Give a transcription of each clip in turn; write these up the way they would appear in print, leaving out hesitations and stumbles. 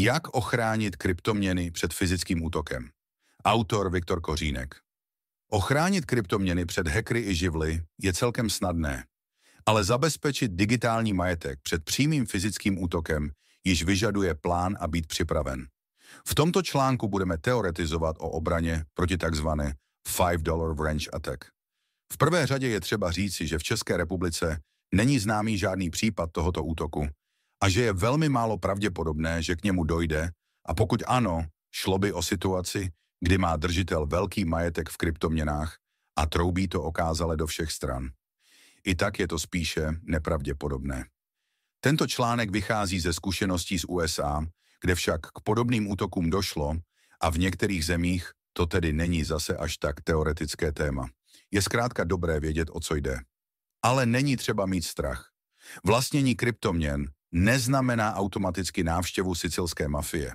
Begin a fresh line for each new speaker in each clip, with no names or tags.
Jak ochránit kryptoměny před fyzickým útokem? Autor Viktor Kořínek. Ochránit kryptoměny před hackery i živly je celkem snadné, ale zabezpečit digitální majetek před přímým fyzickým útokem již vyžaduje plán a být připraven. V tomto článku budeme teoretizovat o obraně proti takzvané $5 wrench attack. V prvé řadě je třeba říci, že v České republice není známý žádný případ tohoto útoku a že je velmi málo pravděpodobné, že k němu dojde, a pokud ano, šlo by o situaci, kdy má držitel velký majetek v kryptoměnách a troubí to okázale do všech stran. I tak je to spíše nepravděpodobné. Tento článek vychází ze zkušeností z USA, kde však k podobným útokům došlo a v některých zemích to tedy není zase až tak teoretické téma. Je zkrátka dobré vědět, o co jde. Ale není třeba mít strach. Vlastnění kryptoměn neznamená automaticky návštěvu sicilské mafie.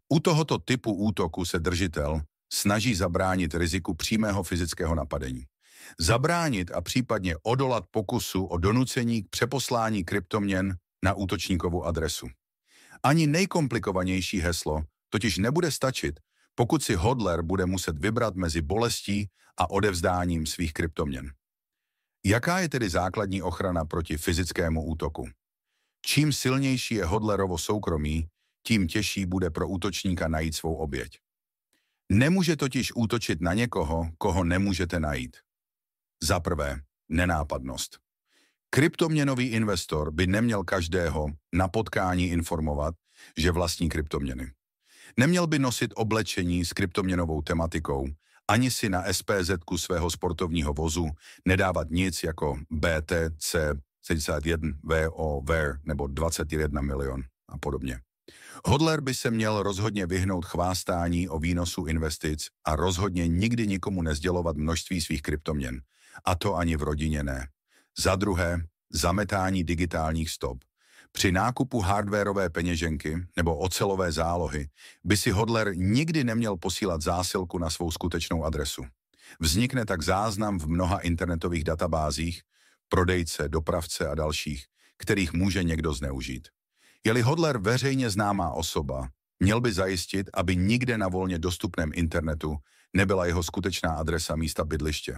U tohoto typu útoku se držitel snaží zabránit riziku přímého fyzického napadení. Zabránit a případně odolat pokusu o donucení k přeposlání kryptoměn na útočníkovu adresu. Ani nejkomplikovanější heslo totiž nebude stačit, pokud si hodler bude muset vybrat mezi bolestí a odevzdáním svých kryptoměn. Jaká je tedy základní ochrana proti fyzickému útoku? Čím silnější je hodlerovo soukromí, tím těžší bude pro útočníka najít svou oběť. Nemůže totiž útočit na někoho, koho nemůžete najít. Za prvé, nenápadnost. Kryptoměnový investor by neměl každého na potkání informovat, že vlastní kryptoměny. Neměl by nosit oblečení s kryptoměnovou tematikou, ani si na SPZ-ku svého sportovního vozu nedávat nic jako BTC 71 VOVER nebo 21 milion a podobně. Hodler by se měl rozhodně vyhnout chvástání o výnosu investic a rozhodně nikdy nikomu nesdělovat množství svých kryptoměn. A to ani v rodině ne. Za druhé, zametání digitálních stop. Při nákupu hardwarové peněženky nebo ocelové zálohy by si hodler nikdy neměl posílat zásilku na svou skutečnou adresu. Vznikne tak záznam v mnoha internetových databázích, prodejce, dopravce a dalších, kterých může někdo zneužít. Je-li hodler veřejně známá osoba, měl by zajistit, aby nikde na volně dostupném internetu nebyla jeho skutečná adresa místa bydliště.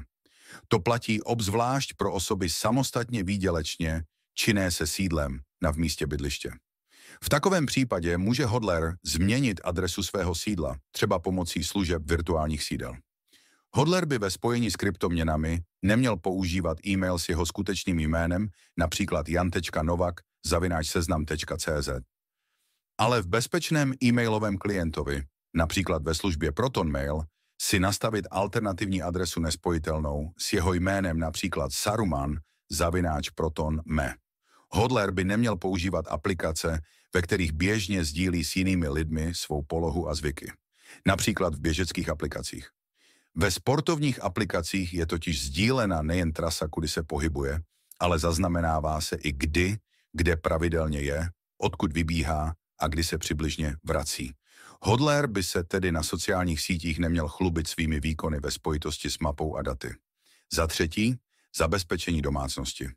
To platí obzvlášť pro osoby samostatně výdělečně činné se sídlem na místě bydliště. V takovém případě může hodler změnit adresu svého sídla, třeba pomocí služeb virtuálních sídel. Hodler by ve spojení s kryptoměnami neměl používat e-mail s jeho skutečným jménem, například jan.novak@seznam.cz. Ale v bezpečném e-mailovém klientovi, například ve službě ProtonMail, si nastavit alternativní adresu nespojitelnou s jeho jménem, například saruman@proton.me. Hodler by neměl používat aplikace, ve kterých běžně sdílí s jinými lidmi svou polohu a zvyky. Například v běžeckých aplikacích. Ve sportovních aplikacích je totiž sdílena nejen trasa, kudy se pohybuje, ale zaznamenává se i kdy, kde pravidelně je, odkud vybíhá a kdy se přibližně vrací. Hodler by se tedy na sociálních sítích neměl chlubit svými výkony ve spojitosti s mapou a daty. Za třetí, zabezpečení domácnosti.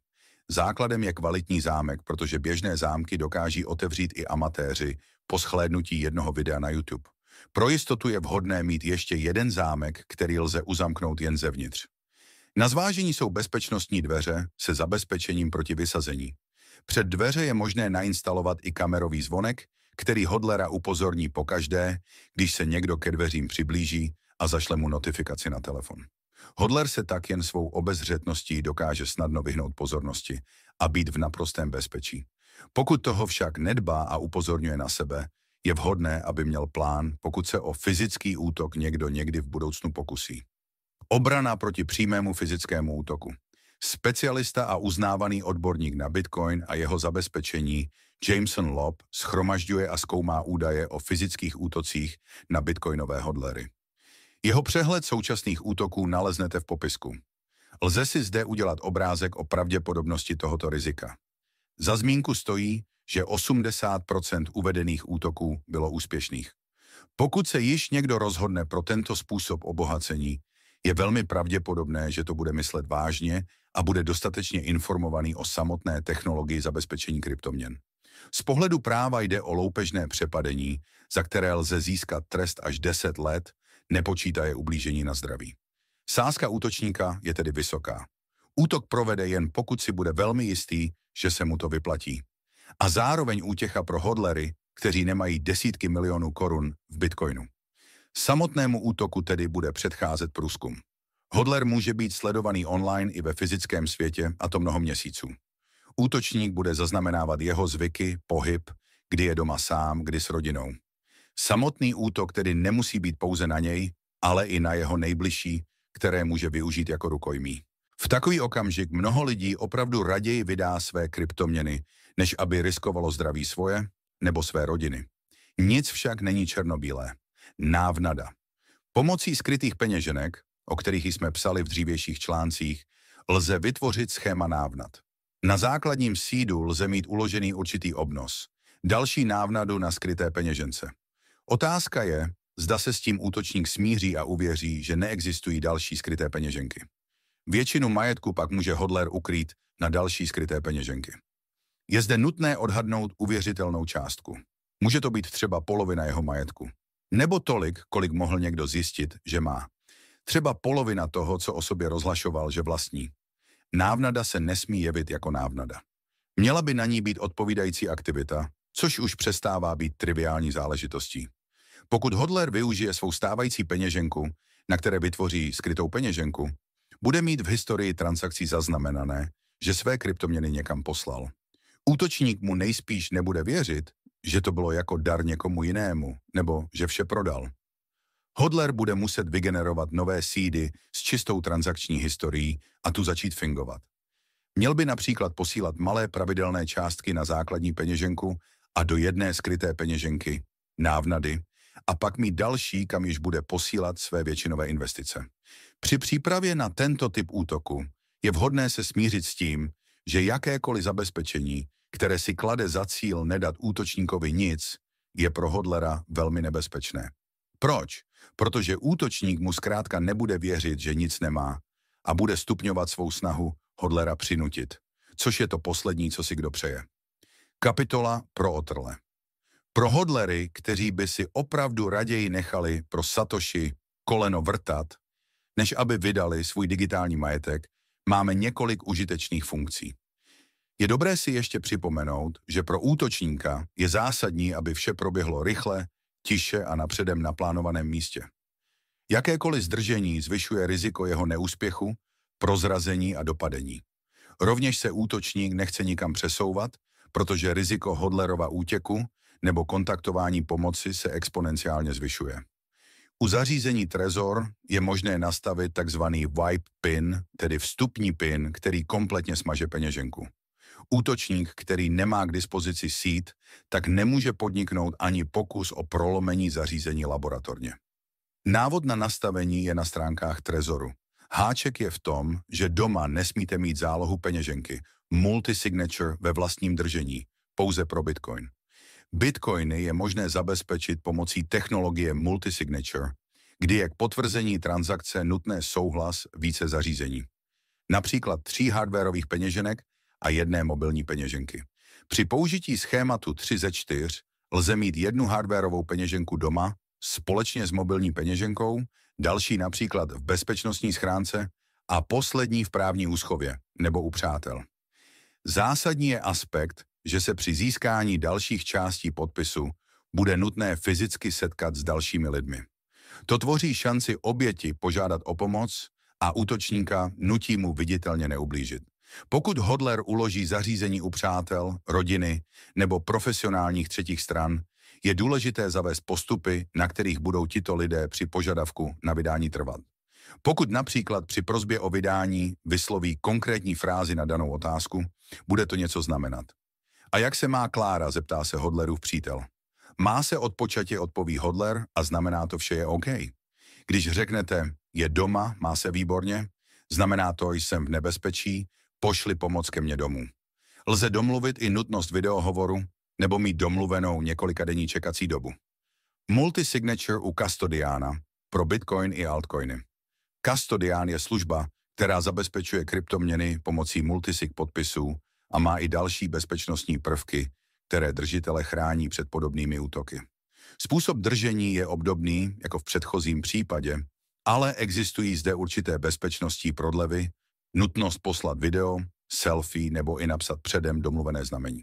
Základem je kvalitní zámek, protože běžné zámky dokáží otevřít i amatéři po shlédnutí jednoho videa na YouTube. Pro jistotu je vhodné mít ještě jeden zámek, který lze uzamknout jen zevnitř. Na zvážení jsou bezpečnostní dveře se zabezpečením proti vysazení. Před dveře je možné nainstalovat i kamerový zvonek, který hodlera upozorní pokaždé, když se někdo ke dveřím přiblíží a zašle mu notifikaci na telefon. Hodler se tak jen svou obezřetností dokáže snadno vyhnout pozornosti a být v naprostém bezpečí. Pokud toho však nedbá a upozorňuje na sebe, je vhodné, aby měl plán, pokud se o fyzický útok někdo někdy v budoucnu pokusí. Obrana proti přímému fyzickému útoku. Specialista a uznávaný odborník na Bitcoin a jeho zabezpečení Jameson Loeb shromažďuje a zkoumá údaje o fyzických útocích na bitcoinové hodlery. Jeho přehled současných útoků naleznete v popisku. Lze si zde udělat obrázek o pravděpodobnosti tohoto rizika. Za zmínku stojí, že 80% uvedených útoků bylo úspěšných. Pokud se již někdo rozhodne pro tento způsob obohacení, je velmi pravděpodobné, že to bude myslet vážně a bude dostatečně informovaný o samotné technologii zabezpečení kryptoměn. Z pohledu práva jde o loupežné přepadení, za které lze získat trest až 10 let, nepočítaje ublížení na zdraví. Sázka útočníka je tedy vysoká. Útok provede jen pokud si bude velmi jistý, že se mu to vyplatí. A zároveň útěcha pro hodlery, kteří nemají desítky milionů korun v bitcoinu. Samotnému útoku tedy bude předcházet průzkum. Hodler může být sledovaný online i ve fyzickém světě, a to mnoho měsíců. Útočník bude zaznamenávat jeho zvyky, pohyb, kdy je doma sám, kdy s rodinou. Samotný útok tedy nemusí být pouze na něj, ale i na jeho nejbližší, které může využít jako rukojmí. V takový okamžik mnoho lidí opravdu raději vydá své kryptoměny, než aby riskovalo zdraví svoje nebo své rodiny. Nic však není černobílé. Návnada. Pomocí skrytých peněženek, o kterých jsme psali v dřívějších článcích, lze vytvořit schéma návnad. Na základním sídu lze mít uložený určitý obnos, další návnadu na skryté peněžence. Otázka je, zda se s tím útočník smíří a uvěří, že neexistují další skryté peněženky. Většinu majetku pak může hodler ukrýt na další skryté peněženky. Je zde nutné odhadnout uvěřitelnou částku. Může to být třeba polovina jeho majetku. Nebo tolik, kolik mohl někdo zjistit, že má. Třeba polovina toho, co o sobě rozhlašoval, že vlastní. Návnada se nesmí jevit jako návnada. Měla by na ní být odpovídající aktivita, což už přestává být triviální záležitostí. Pokud hodler využije svou stávající peněženku, na které vytvoří skrytou peněženku, bude mít v historii transakcí zaznamenané, že své kryptoměny někam poslal. Útočník mu nejspíš nebude věřit, že to bylo jako dar někomu jinému, nebo že vše prodal. Hodler bude muset vygenerovat nové seedy s čistou transakční historií a tu začít fingovat. Měl by například posílat malé pravidelné částky na základní peněženku a do jedné skryté peněženky, návnady, a pak mít další, kam již bude posílat své většinové investice. Při přípravě na tento typ útoku je vhodné se smířit s tím, že jakékoliv zabezpečení, které si klade za cíl nedat útočníkovi nic, je pro hodlera velmi nebezpečné. Proč? Protože útočník mu zkrátka nebude věřit, že nic nemá a bude stupňovat svou snahu hodlera přinutit, což je to poslední, co si kdo přeje. Kapitola pro otrle. Pro hodlery, kteří by si opravdu raději nechali pro Satoshi koleno vrtat, než aby vydali svůj digitální majetek, máme několik užitečných funkcí. Je dobré si ještě připomenout, že pro útočníka je zásadní, aby vše proběhlo rychle, tiše a na předem naplánovaném místě. Jakékoliv zdržení zvyšuje riziko jeho neúspěchu, prozrazení a dopadení. Rovněž se útočník nechce nikam přesouvat, protože riziko hodlerova útěku nebo kontaktování pomoci se exponenciálně zvyšuje. U zařízení Trezor je možné nastavit takzvaný wipe pin, tedy vstupní pin, který kompletně smaže peněženku. Útočník, který nemá k dispozici seed, tak nemůže podniknout ani pokus o prolomení zařízení laboratorně. Návod na nastavení je na stránkách Trezoru. Háček je v tom, že doma nesmíte mít zálohu peněženky, multisignature ve vlastním držení, pouze pro Bitcoin. Bitcoiny je možné zabezpečit pomocí technologie multisignature, kdy je k potvrzení transakce nutné souhlas více zařízení. Například 3 hardwarových peněženek a 1 mobilní peněženky. Při použití schématu 3 ze 4 lze mít 1 hardwarovou peněženku doma společně s mobilní peněženkou, další například v bezpečnostní schránce a poslední v právní úschově nebo u přátel. Zásadní je aspekt, že se při získání dalších částí podpisu bude nutné fyzicky setkat s dalšími lidmi. To tvoří šanci oběti požádat o pomoc a útočníka nutí mu viditelně neublížit. Pokud hodler uloží zařízení u přátel, rodiny nebo profesionálních třetích stran, je důležité zavést postupy, na kterých budou tito lidé při požadavku na vydání trvat. Pokud například při prosbě o vydání vysloví konkrétní frázi na danou otázku, bude to něco znamenat. A jak se má Klára, zeptá se hodlerův přítel. Má se odpočatě, odpoví hodler a znamená to vše je OK. Když řeknete je doma, má se výborně, znamená to jsem v nebezpečí, pošli pomoc ke mně domů. Lze domluvit i nutnost videohovoru nebo mít domluvenou několikadenní čekací dobu. Multisignature u Custodiana pro Bitcoin i altcoiny. Custodian je služba, která zabezpečuje kryptoměny pomocí multisig podpisů a má i další bezpečnostní prvky, které držitele chrání před podobnými útoky. Způsob držení je obdobný jako v předchozím případě, ale existují zde určité bezpečnostní prodlevy, nutnost poslat video, selfie nebo i napsat předem domluvené znamení.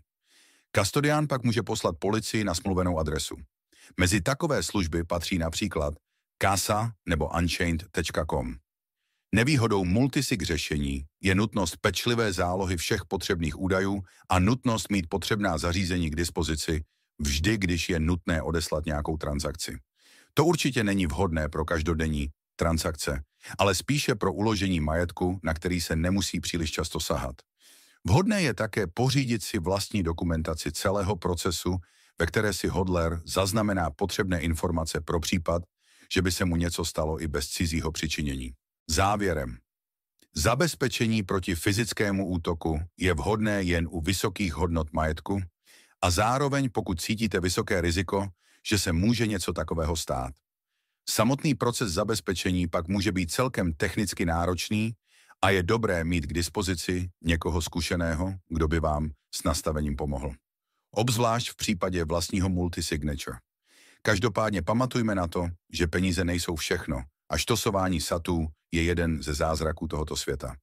Kastodián pak může poslat policii na smluvenou adresu. Mezi takové služby patří například Casa nebo Unchained.com. Nevýhodou multisig řešení je nutnost pečlivé zálohy všech potřebných údajů a nutnost mít potřebná zařízení k dispozici vždy, když je nutné odeslat nějakou transakci. To určitě není vhodné pro každodenní transakce, ale spíše pro uložení majetku, na který se nemusí příliš často sahat. Vhodné je také pořídit si vlastní dokumentaci celého procesu, ve které si hodler zaznamená potřebné informace pro případ, že by se mu něco stalo i bez cizího přičinění. Závěrem. Zabezpečení proti fyzickému útoku je vhodné jen u vysokých hodnot majetku a zároveň pokud cítíte vysoké riziko, že se může něco takového stát. Samotný proces zabezpečení pak může být celkem technicky náročný a je dobré mít k dispozici někoho zkušeného, kdo by vám s nastavením pomohl. Obzvlášť v případě vlastního multisignature. Každopádně pamatujme na to, že peníze nejsou všechno a štosování satů je jeden ze zázraků tohoto světa.